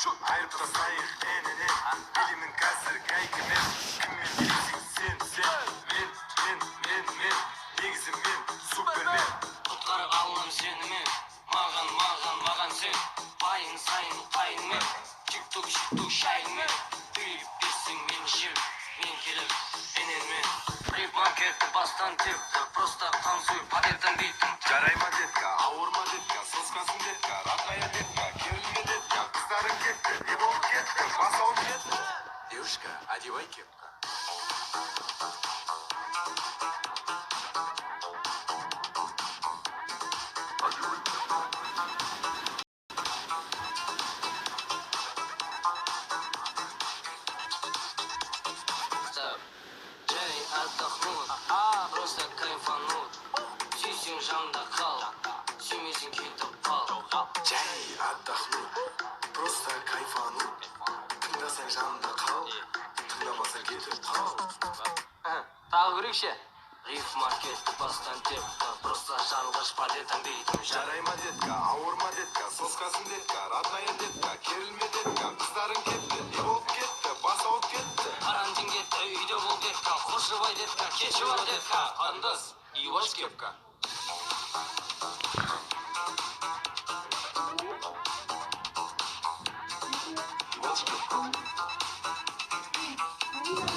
айырып тастайық енінен билімін қазір кәйкімен кіммен келесің сен мен негізі мен супермен құтқарып алам сенімен маған сен пайын сайын пайынмен тик-тук шайыңмен түйіп берсең мен жем мен келіп ененмен реп-макетті бастан тепті просто танцуй падеттен биттім жарай ма детка ауыр ма детка соскасын детка родная детка керілме детка қыздарың кетті не болып кетті бас ауырып кетті Девушка, одевай кепку. Жай отдохнуть, просто кайфануть сүйсең жанымда қал сүймесең кетіп қал Жай отдохнуть, просто кайфануть. Тыңдасаң жанында қал, тыңдамасаң кетіп қал. тағы көрейікші риф-макетті бастан тепті просто жарылғыш падеттен биттім жарай ма детка ауыр ма детка соскасын детка родная детка керілме детка қыздарың кетті не болып кетті бас ауырып кетті карантин кетті үйде бол детка қошыбай детка кеші бар детка андас и ваш кепка